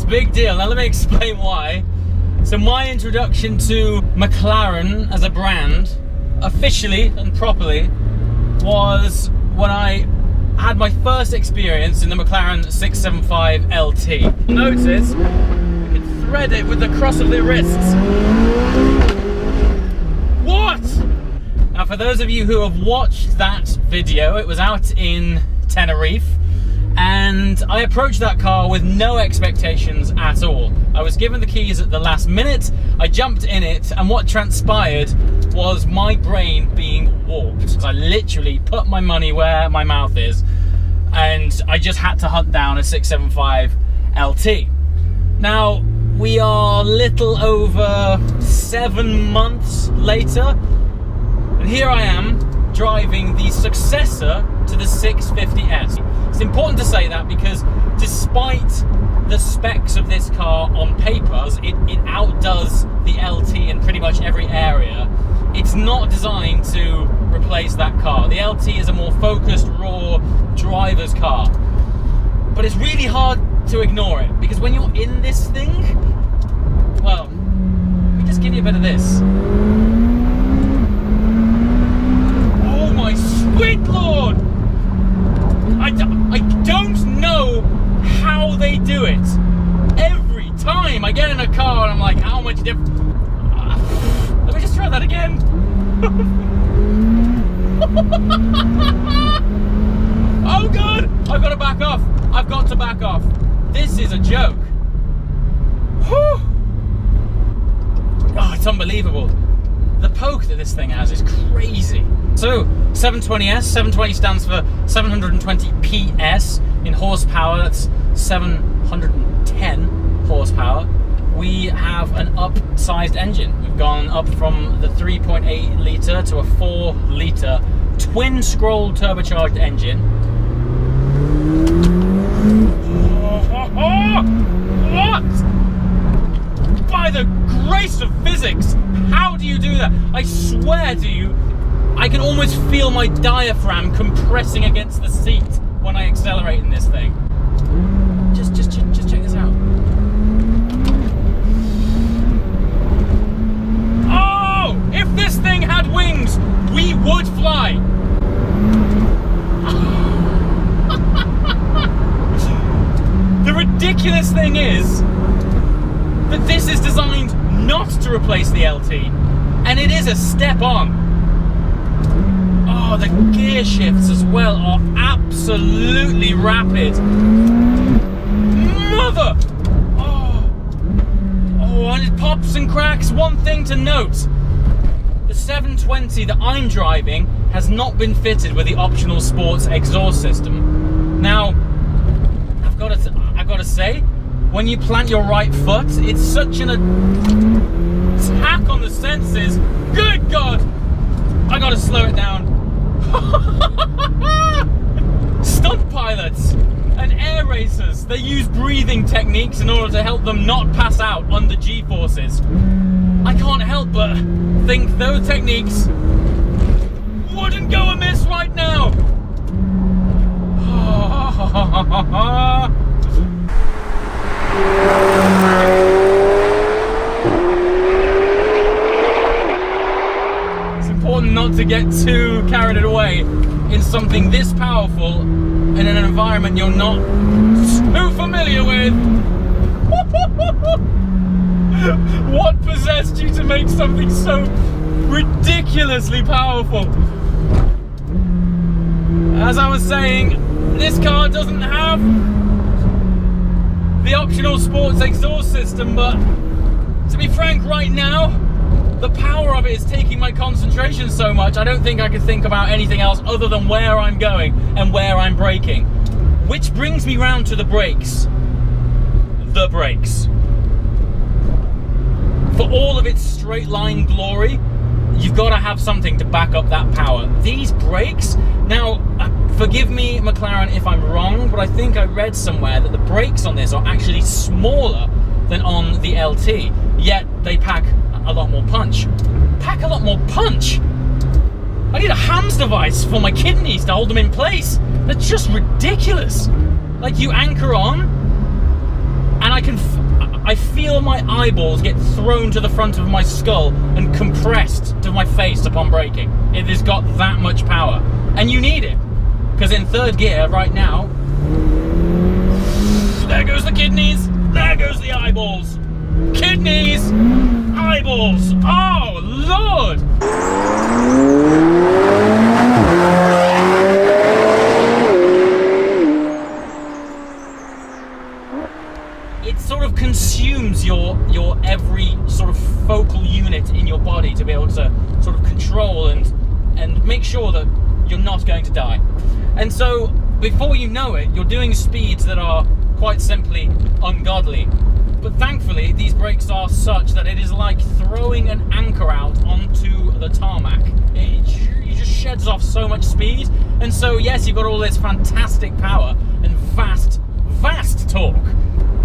big deal. Now let me explain why. So my introduction to McLaren as a brand, officially and properly, was when I had my first experience in the McLaren 675 LT. Notice, you can thread it with the cross of the wrists. What? Now for those of you who have watched that video, it was out in Tenerife, and I approached that car with no expectations at all. I was given the keys at the last minute, I jumped in it, and what transpired was my brain being warped. I literally put my money where my mouth is, and I just had to hunt down a 675 LT. Now, we are little over 7 months later, and here I am driving the successor to the 650S. It's important to say that because despite the specs of this car on paper, it outdoes the LT in pretty much every area. It's not designed to replace that car. The LT is a more focused, raw driver's car. But it's really hard to ignore it, because when you're in this thing, well, let me just give you a bit of this. Oh my sweet Lord! I don't know how they do it. Every time I get in a car and I'm like, how much different? Let me just try that again. Oh God, I've got to back off. I've got to back off. This is a joke. Whew. Oh, it's unbelievable. The poke that this thing has is crazy. So, 720S, 720 stands for 720 PS. In horsepower, that's 710 horsepower. We have an upsized engine. We've gone up from the 3.8 litre to a 4 litre twin scroll turbocharged engine. What? By the grace of physics, how do you do that? I swear to you, I can almost feel my diaphragm compressing against the seat when I accelerate in this thing. Just check this out. Oh! If this thing had wings, we would fly! The ridiculous thing is that this is designed not to replace the LT, and it is a step on. Oh, the gear shifts as well are absolutely rapid. Mother! Oh, and it pops and cracks. One thing to note, the 720 that I'm driving has not been fitted with the optional sports exhaust system. Now, I've got to say, when you plant your right foot, it's such an attack on the senses. Good God! I gotta slow it down. Stunt pilots and air racers, they use breathing techniques in order to help them not pass out under G-forces. I can't help but think those techniques wouldn't go amiss right now. It's important not to get too carried away in something this powerful in an environment you're not too familiar with. What possessed you to make something so ridiculously powerful? As I was saying, this car doesn't have the optional sports exhaust system, but to be frank, right now, the power of it is taking my concentration so much, I don't think I could think about anything else other than where I'm going and where I'm braking. Which brings me round to the brakes. The brakes. For all of its straight line glory, you've got to have something to back up that power. These brakes, now, forgive me, McLaren, if I'm wrong, but I think I read somewhere that the brakes on this are actually smaller than on the LT, yet they pack a lot more punch. Pack a lot more punch? I need a HAMS device for my kidneys to hold them in place. That's just ridiculous. Like, you anchor on, and I can I feel my eyeballs get thrown to the front of my skull and compressed to my face upon braking. It has got that much power. And you need it. Because in third gear right now, there goes the kidneys, there goes the eyeballs. Kidneys, eyeballs, oh Lord! It sort of consumes your every sort of focal unit in your body to be able to sort of control and make sure that you're not going to die. And so before you know it, you're doing speeds that are quite simply ungodly. But thankfully these brakes are such that it is like throwing an anchor out onto the tarmac. It just sheds off so much speed. And so yes, you've got all this fantastic power and vast torque,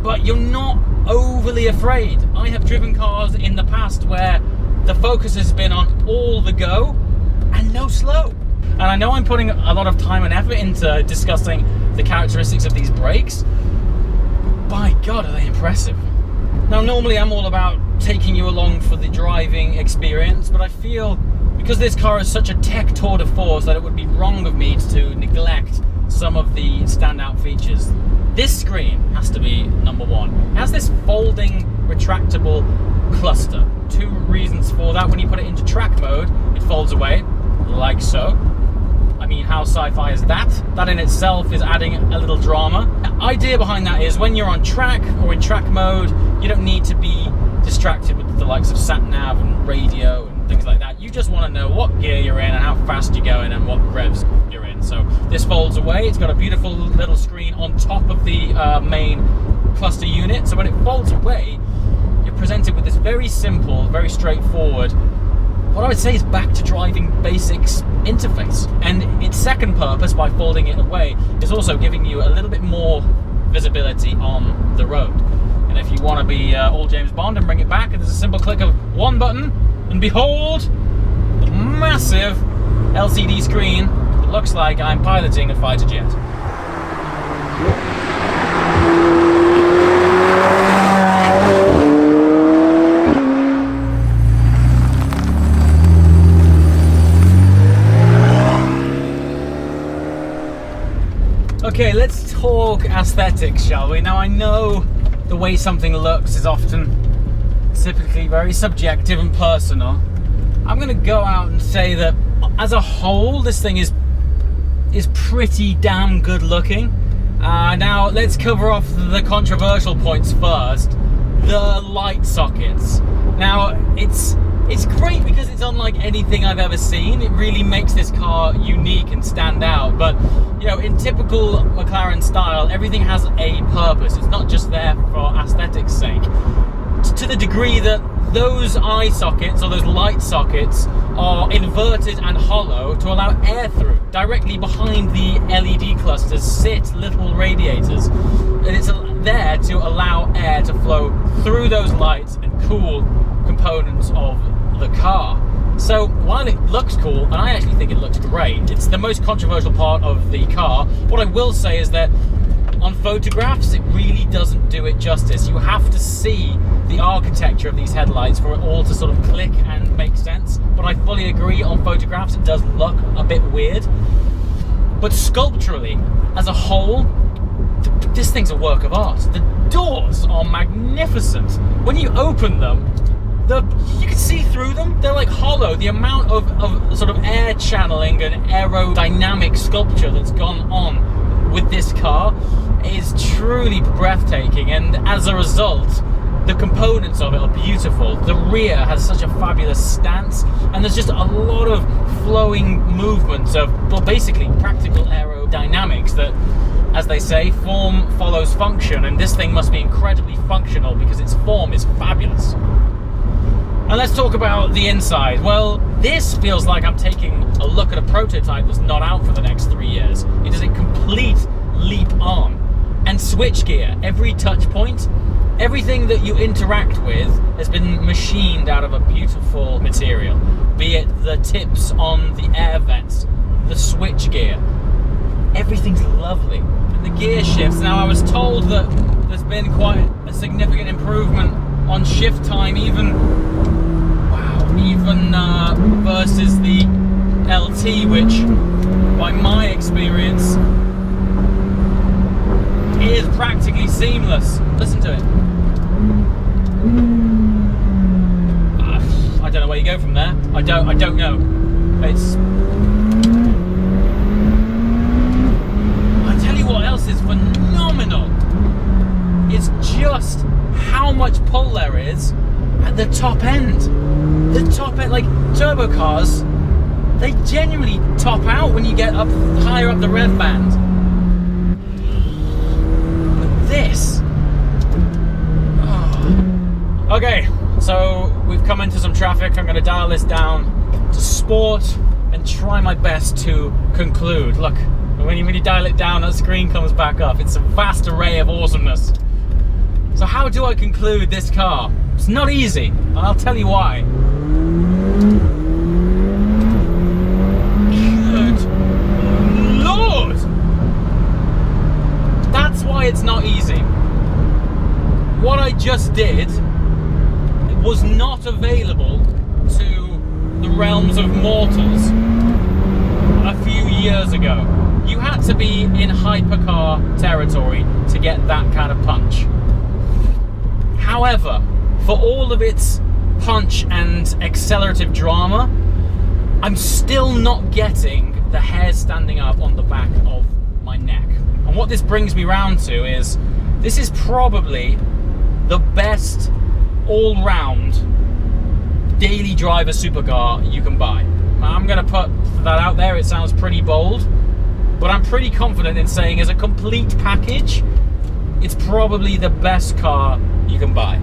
but you're not overly afraid. I have driven cars in the past where the focus has been on all the go and no slow. And I know I'm putting a lot of time and effort into discussing the characteristics of these brakes. By God, are they impressive. Now, normally I'm all about taking you along for the driving experience, but I feel because this car is such a tech tour de force that it would be wrong of me to neglect some of the standout features. This screen has to be number one. It has this folding, retractable cluster. Two reasons for that. When you put it into track mode, it folds away, like so. I mean, how sci-fi is that? That in itself is adding a little drama. The idea behind that is when you're on track or in track mode, you don't need to be distracted with the likes of sat-nav and radio and things like that. You just want to know what gear you're in and how fast you're going and what revs you're in. So this folds away. It's got a beautiful little screen on top of the main cluster unit. So when it folds away, you're presented with this very simple, very straightforward, what I would say is back to driving basics interface. And its second purpose, by folding it away, is also giving you a little bit more visibility on the road. And if you want to be all James Bond and bring it back, there's a simple click of one button, and behold, the massive LCD screen that looks like I'm piloting a fighter jet. Okay, let's talk aesthetics, shall we? Now, I know the way something looks is often typically very subjective and personal. I'm going to go out and say that as a whole, this thing is pretty damn good looking. Now, let's cover off the controversial points first. The light sockets. Now, it's great because it's unlike anything I've ever seen. It really makes this car unique and stand out. But, you know, in typical McLaren style, everything has a purpose. It's not just there for aesthetics' sake. To the degree that those eye sockets or those light sockets are inverted and hollow to allow air through. Directly behind the LED clusters sit little radiators. And it's there to allow air to flow through those lights and cool components of the car. So while it looks cool, and I actually think it looks great, it's the most controversial part of the car. What I will say is that on photographs, it really doesn't do it justice. You have to see the architecture of these headlights for it all to sort of click and make sense. But I fully agree, on photographs it does look a bit weird. But sculpturally, as a whole, this thing's a work of art. The doors are magnificent. When you open them, you can see through them. They're like hollow. The amount of sort of air channeling and aerodynamic sculpture that's gone on with this car is truly breathtaking, and as a result, the components of it are beautiful. The rear has such a fabulous stance, and there's just a lot of flowing movements of, well, basically practical aerodynamics that, as they say, form follows function, and this thing must be incredibly functional because its form is fabulous. And let's talk about the inside. Well, this feels like I'm taking a look at a prototype that's not out for the next 3 years. It is a complete leap on. And switchgear, every touch point, everything that you interact with has been machined out of a beautiful material. Be it the tips on the air vents, the switchgear, everything's lovely. And the gear shifts. Now, I was told that there's been quite a significant improvement on shift time, even versus the LT, which by my experience is practically seamless. Listen to it. I don't know where you go from there. I don't know. It's. I tell you what else is phenomenal. It's just how much pull there is at the top end. The top end, like turbo cars, they genuinely top out when you get up higher up the rev band. But this. Oh. Okay, so we've come into some traffic. I'm going to dial this down to sport and try my best to conclude. Look, when you dial it down, that screen comes back up. It's a vast array of awesomeness. So how do I conclude this car? It's not easy, and I'll tell you why. Good Lord! That's why it's not easy. What I just did was not available to the realms of mortals a few years ago. You had to be in hypercar territory to get that kind of punch. However, for all of its punch and accelerative drama, I'm still not getting the hair standing up on the back of my neck. And what this brings me round to is, this is probably the best all-round daily driver supercar you can buy. I'm going to put that out there. It sounds pretty bold, but I'm pretty confident in saying as a complete package, it's probably the best car you can buy.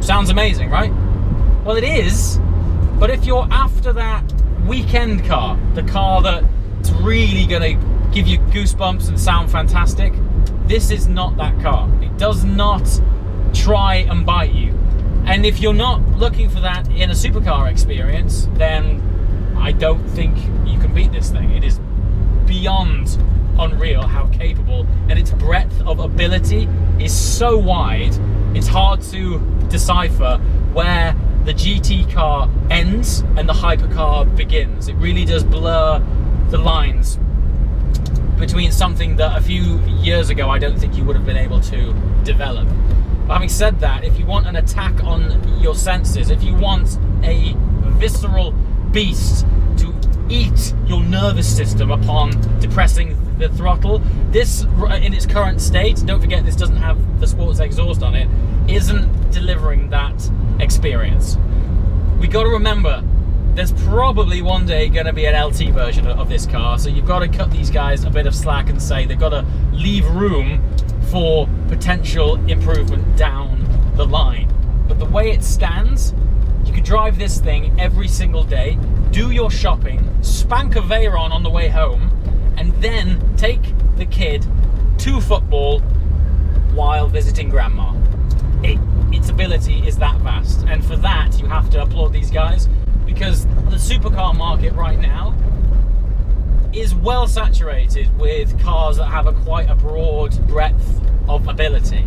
Sounds amazing, right? Well, it is, but if you're after that weekend car, the car that's really gonna give you goosebumps and sound fantastic, this is not that car. It does not try and bite you. And if you're not looking for that in a supercar experience, then I don't think you can beat this thing. It is beyond unreal how capable, and its breadth of ability is so wide, it's hard to decipher where the GT car ends and the hypercar begins. It really does blur the lines between something that a few years ago I don't think you would have been able to develop. But having said that, if you want an attack on your senses, if you want a visceral beast to eat your nervous system upon depressing the throttle, this in its current state, don't forget this doesn't have the sports exhaust on it, isn't delivering that experience. We got to remember, there's probably one day going to be an LT version of this car, so you've got to cut these guys a bit of slack and say they've got to leave room for potential improvement down the line. But the way it stands, you could drive this thing every single day, do your shopping, spank a Veyron on the way home, and then take the kid to football while visiting grandma. Its ability is that vast, and for that you have to applaud these guys, because the supercar market right now is well saturated with cars that have quite a broad breadth of ability,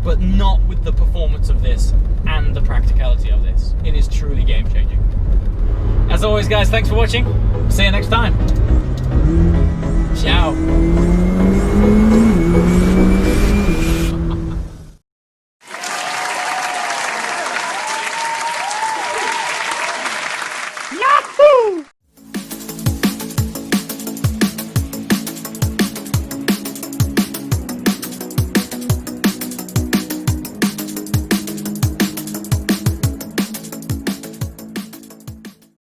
but not with the performance of this and the practicality of this. It is truly game-changing. As always, guys, thanks for watching. See you next time.